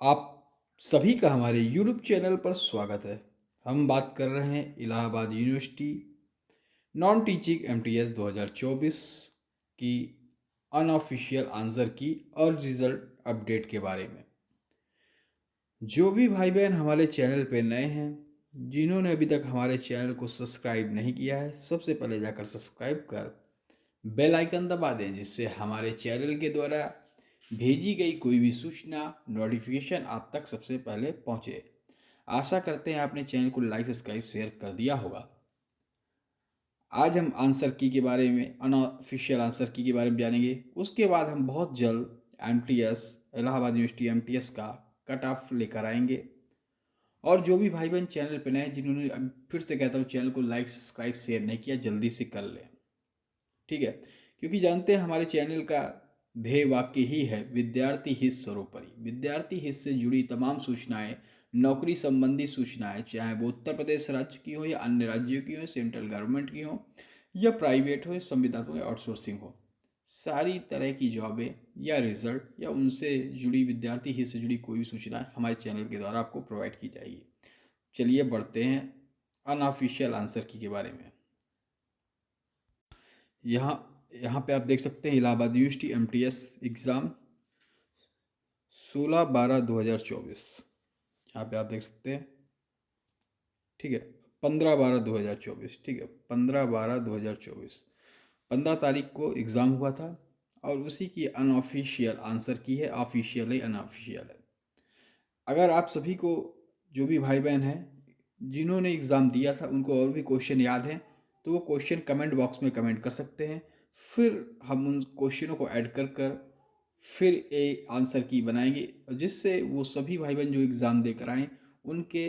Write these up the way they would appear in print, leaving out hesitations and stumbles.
आप सभी का हमारे यूट्यूब चैनल पर स्वागत है। हम बात कर रहे हैं Allahabad university non teaching MTS 2024 की अनऑफिशियल आंसर की और रिजल्ट अपडेट के बारे में। जो भी भाई बहन हमारे चैनल पे नए हैं, जिन्होंने अभी तक हमारे चैनल को सब्सक्राइब नहीं किया है, सबसे पहले जाकर सब्सक्राइब कर बेल आइकन दबा दें, जिससे हमारे चैनल के द्वारा भेजी गई कोई भी सूचना नोटिफिकेशन आप तक सबसे पहले पहुंचे। आशा करते हैं आपने चैनल को लाइक सब्सक्राइब शेयर कर दिया होगा। आज हम आंसर की के बारे में, अनऑफिशियल आंसर की के बारे में जानेंगे। उसके बाद हम बहुत जल्द एमटीएस, इलाहाबाद यूनिवर्सिटी एमटीएस का कट ऑफ लेकर आएंगे। और जो भी भाई बहन चैनल पर नए हैं, जिन्होंने, अब फिर से कहता हूँ, चैनल को लाइक सब्सक्राइब शेयर नहीं किया, जल्दी से कर लें। ठीक है, क्योंकि जानते हैं हमारे चैनल का ध्येय वाक्य ही है विद्यार्थी हित सर्वोपरि। विद्यार्थी हित से जुड़ी तमाम सूचनाएं, नौकरी संबंधी सूचनाएं, चाहे वो उत्तर प्रदेश राज्य की हो या अन्य राज्यों की हो, सेंट्रल गवर्नमेंट की हो या प्राइवेट हो, संविदा हो या आउटसोर्सिंग हो, सारी तरह की जॉबें या रिजल्ट या उनसे जुड़ी, विद्यार्थी हित से जुड़ी कोई भी सूचना हमारे चैनल के द्वारा आपको प्रोवाइड की जाएगी। चलिए बढ़ते हैं अनऑफिशियल आंसर की के बारे में। यहाँ यहाँ पे आप देख सकते हैं इलाहाबाद यूनिवर्सिटी एमटीएस एग्ज़ाम 16/12/2024। यहाँ पे आप देख सकते हैं। ठीक है, 15/12/2024। ठीक है, 15/12/2024, 15 तारीख को एग्ज़ाम हुआ था और उसी की अनऑफिशियल आंसर की है। ऑफिशियल है, अनऑफिशियल है। अगर आप सभी को, जो भी भाई बहन हैं जिन्होंने एग्ज़ाम दिया था, उनको और भी क्वेश्चन याद हैं, तो वो क्वेश्चन कमेंट बॉक्स में कमेंट कर सकते हैं। फिर हम उन क्वेश्चनों को ऐड कर कर फिर एक आंसर की बनाएंगे, जिससे वो सभी भाई बहन जो एग्ज़ाम देकर आए, उनके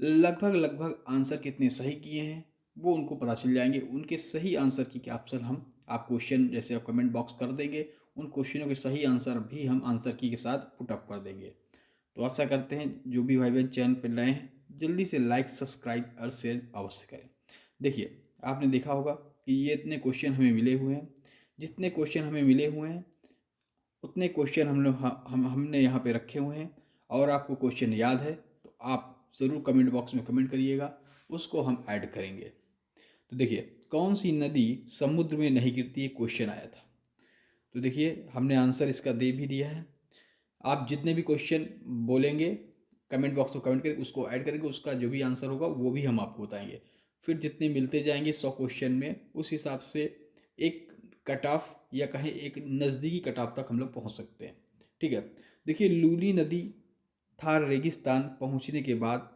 लगभग लगभग आंसर कितने सही किए हैं वो उनको पता चल जाएंगे। उनके सही आंसर की क्या ऑप्शन हम, आप क्वेश्चन जैसे आप कमेंट बॉक्स कर देंगे, उन क्वेश्चनों के सही आंसर भी हम आंसर की के साथ पुटअप कर देंगे। तो आशा करते हैं जो भी भाई बहन चैनल पर नए हैं, जल्दी से लाइक सब्सक्राइब और शेयर अवश्य करें। देखिए, आपने देखा होगा कि ये इतने क्वेश्चन हमें मिले हुए हैं। जितने क्वेश्चन हमें मिले हुए हैं उतने क्वेश्चन हम लोग हमने यहाँ पे रखे हुए हैं। और आपको क्वेश्चन याद है तो आप ज़रूर कमेंट बॉक्स में कमेंट करिएगा, उसको हम ऐड करेंगे। तो देखिए, कौन सी नदी समुद्र में नहीं गिरती, एक क्वेश्चन आया था। तो देखिए, हमने आंसर इसका दे भी दिया है। आप जितने भी क्वेश्चन बोलेंगे कमेंट बॉक्स में कमेंट करके उसको ऐड करेंगे, उसका जो भी आंसर होगा वो भी हम आपको बताएंगे। फिर जितने मिलते जाएंगे 100 क्वेश्चन में, उस हिसाब से एक कट ऑफ या कहें एक नज़दीकी कट ऑफ तक हम लोग पहुंच सकते हैं। ठीक है, देखिए, लूनी नदी थार रेगिस्तान पहुंचने के बाद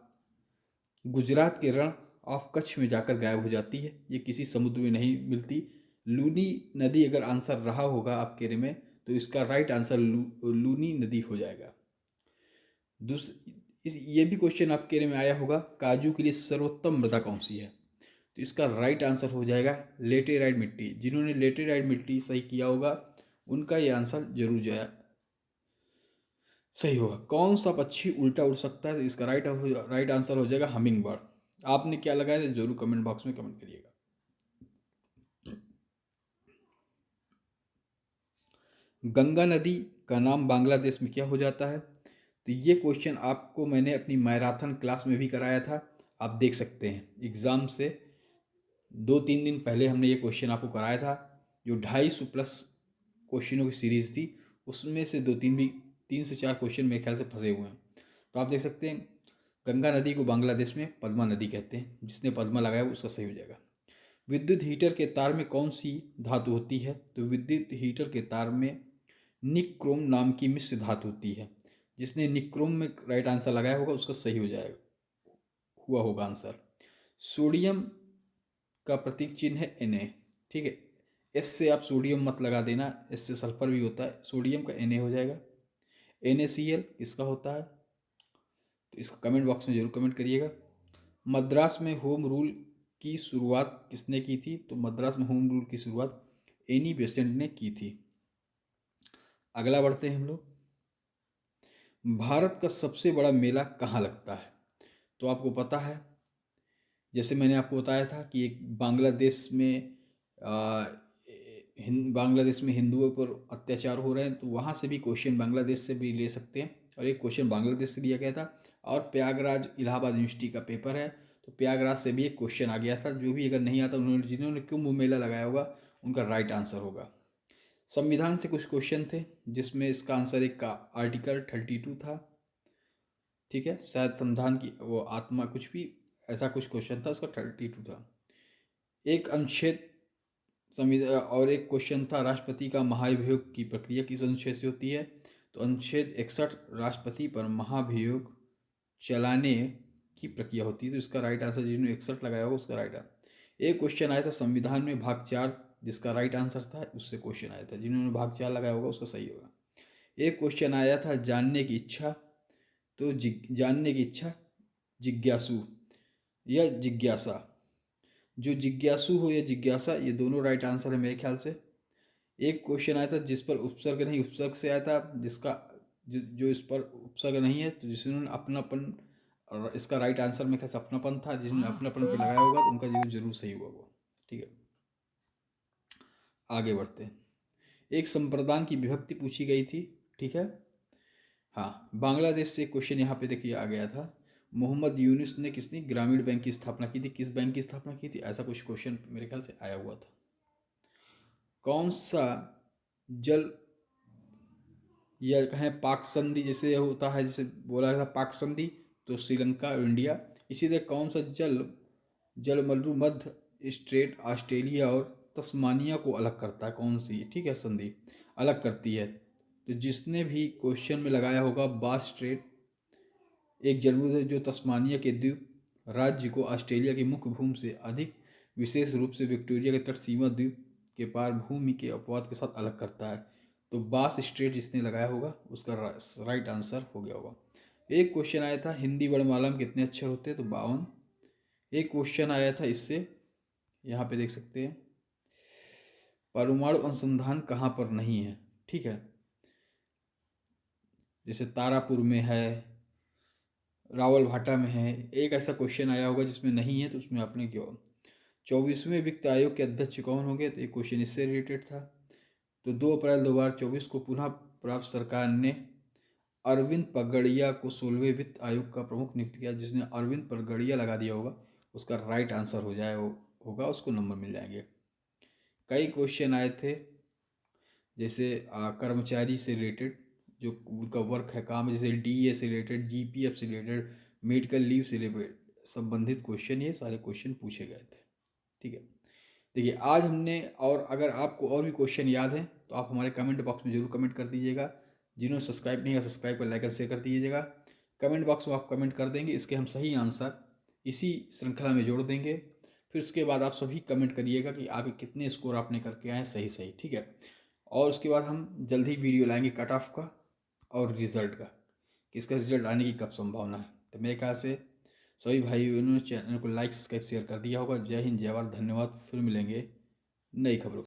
गुजरात के रण ऑफ कच्छ में जाकर गायब हो जाती है। ये किसी समुद्र में नहीं मिलती। लूनी नदी अगर आंसर रहा होगा आपके में, तो इसका राइट आंसर लूनी नदी हो जाएगा। ये भी क्वेश्चन आपके में आया होगा, काजू के लिए सर्वोत्तम मृदा कौन सी है, तो इसका राइट आंसर हो जाएगा लेटेराइट मिट्टी। जिन्होंने लेटेराइट मिट्टी सही किया होगा उनका ये आंसर जरूर जो है सही होगा। कौन सा पक्षी उल्टा उड़ सकता है, तो इसका राइट आंसर हो जाएगा हमिंग बर्ड। आपने क्या लगाया है जरूर कमेंट बॉक्स में कमेंट करिएगा। गंगा नदी का नाम बांग्लादेश में क्या हो जाता है, तो ये क्वेश्चन आपको मैंने अपनी मैराथन क्लास में भी कराया था। आप देख सकते हैं एग्ज़ाम से 2-3 दिन पहले हमने ये क्वेश्चन आपको कराया था। जो 250 प्लस क्वेश्चनों की सीरीज़ थी, उसमें से 3 से 4 क्वेश्चन मेरे ख्याल से फंसे हुए हैं। तो आप देख सकते हैं, गंगा नदी को बांग्लादेश में पद्मा नदी कहते हैं। जिसने पद्मा लगाया उसका सही हो जाएगा। विद्युत हीटर के तार में कौन सी धातु होती है, तो विद्युत हीटर के तार में निक्रोम नाम की मिश्र धातु होती है। जिसने निक्रोम में राइट आंसर लगाया होगा उसका सही हो जाएगा, हुआ होगा आंसर। सोडियम का प्रतीक चिन्ह है Na। ठीक है, एस से आप सोडियम मत लगा देना, एस से सल्फर भी होता है। सोडियम का Na हो जाएगा। NaCl किसका होता है, तो इसका कमेंट बॉक्स में जरूर कमेंट करिएगा। मद्रास में होम रूल की शुरुआत किसने की थी, तो मद्रास में होम रूल की शुरुआत एनी बेसेंट ने की थी। अगला बढ़ते हैं हम लोग। भारत का सबसे बड़ा मेला कहाँ लगता है, तो आपको पता है, जैसे मैंने आपको बताया था कि एक बांग्लादेश में बांग्लादेश में हिंदुओं पर अत्याचार हो रहे हैं, तो वहाँ से भी क्वेश्चन बांग्लादेश से भी ले सकते हैं। और एक क्वेश्चन बांग्लादेश से दिया गया था। और प्रयागराज इलाहाबाद यूनिवर्सिटी का पेपर है, तो प्रयागराज से भी एक क्वेश्चन आ गया था। जो भी अगर नहीं आता, उन्होंने जिन्होंने कुंभ मेला लगाया होगा उनका राइट आंसर होगा। संविधान से कुछ क्वेश्चन थे, जिसमें इसका आंसर एक का आर्टिकल 32 था। ठीक है, शायद संविधान की वो आत्मा कुछ भी ऐसा कुछ क्वेश्चन था, उसका 32 था। एक अनुच्छेद संविधान और एक क्वेश्चन था राष्ट्रपति का महाभियोग की प्रक्रिया किस अनुच्छेद से होती है, तो अनुच्छेद 61 राष्ट्रपति पर महाभियोग चलाने की प्रक्रिया होती है। तो इसका राइट आंसर जिन्होंने 61 लगाया होगा उसका राइट आंसर। एक क्वेश्चन आया था संविधान में भाग 4, जिसका राइट आंसर था, उससे क्वेश्चन आया था, जिन्होंने भाग 4 लगाया होगा उसका सही होगा। एक क्वेश्चन आया था जानने की इच्छा, तो जानने की इच्छा जिज्ञासु या जिज्ञासा, जो जिज्ञासु हो या जिज्ञासा, ये दोनों राइट आंसर है मेरे ख्याल से। एक क्वेश्चन आया था जिस पर उपसर्ग नहीं, उपसर्ग से आया था, जिसका जो इस पर उपसर्ग नहीं है, तो जिन्होंने अपनापन, और इसका राइट आंसर में कैसे अपनापन था, जिन्होंने अपनापन पे लगाया होगा तो उनका जरूर सही हुआ वो। ठीक है, आगे बढ़ते हैं। एक संप्रदान की विभक्ति पूछी गई थी। ठीक है, हाँ, बांग्लादेश से क्वेश्चन यहाँ पे देखिए आ गया था। मोहम्मद यूनुस ने किसने ग्रामीण बैंक की स्थापना की थी, किस बैंक की स्थापना की थी, ऐसा कुछ क्वेश्चन मेरे ख्याल से आया हुआ था। कौन सा जल या कहें पाक संधि जैसे होता है, जैसे बोला था पाक संधि, तो श्रीलंका और इंडिया। इसी तरह कौन सा जलमरु मध्य स्ट्रेट ऑस्ट्रेलिया और तस्मानिया को अलग करता है, कौन सी, ठीक है, संधि अलग करती है। तो जिसने भी क्वेश्चन में लगाया होगा बास स्ट्रेट एक जलमरु जो तस्मानिया के द्वीप राज्य को ऑस्ट्रेलिया की मुख्य भूमि से अधिक विशेष रूप से विक्टोरिया के तट सीमा द्वीप के पार भूमि के अपवाद के साथ अलग करता है। तो बास स्ट्रेट जिसने लगाया होगा उसका राइट आंसर हो गया होगा। एक क्वेश्चन आया था हिंदी वर्णमाला में कितने अक्षर होते हैं, तो 52। एक क्वेश्चन आया था इससे, यहाँ पे देख सकते हैं, परमाणु अनुसंधान कहाँ पर नहीं है। ठीक है, जैसे तारापुर में है, रावलभाटा में है। एक ऐसा क्वेश्चन आया होगा जिसमें नहीं है, तो उसमें आपने क्यों। 24वें वित्त आयोग के अध्यक्ष कौन होंगे, तो एक क्वेश्चन इससे रिलेटेड था। तो 2 अप्रैल 2024 को पुनः प्राप्त सरकार ने अरविंद पगड़िया को 16वें वित्त आयोग का प्रमुख नियुक्त किया। जिसने अरविंद पगड़िया लगा दिया होगा उसका राइट आंसर हो जाए होगा, उसको नंबर मिल जाएंगे। कई क्वेश्चन आए थे, जैसे कर्मचारी से रिलेटेड जो उनका वर्क है, काम है, जैसे डीए से रिलेटेड, जीपीएफ से रिलेटेड, मेडिकल लीव से रिलेटेड संबंधित क्वेश्चन, ये सारे क्वेश्चन पूछे गए थे। ठीक है, देखिए आज हमने, और अगर आपको और भी क्वेश्चन याद हैं तो आप हमारे कमेंट बॉक्स में जरूर कमेंट कर दीजिएगा। जिन्होंने सब्सक्राइब नहीं किया सब्सक्राइब कर, लाइक और शेयर कर दीजिएगा। कमेंट बॉक्स में आप कमेंट कर देंगे, इसके हम सही आंसर इसी श्रृंखला में जोड़ देंगे। फिर उसके बाद आप सभी कमेंट करिएगा कि आपके कितने स्कोर आपने करके आए सही सही। ठीक है, और उसके बाद हम जल्द ही वीडियो लाएंगे कट ऑफ का और रिजल्ट का, कि इसका रिजल्ट आने की कब संभावना है। तो मेरे ख्याल से सभी भाई बहनों ने चैनल को लाइक सब्सक्राइब शेयर कर दिया होगा। जय हिंद, जय भारत, धन्यवाद। फिर मिलेंगे नई खबरों।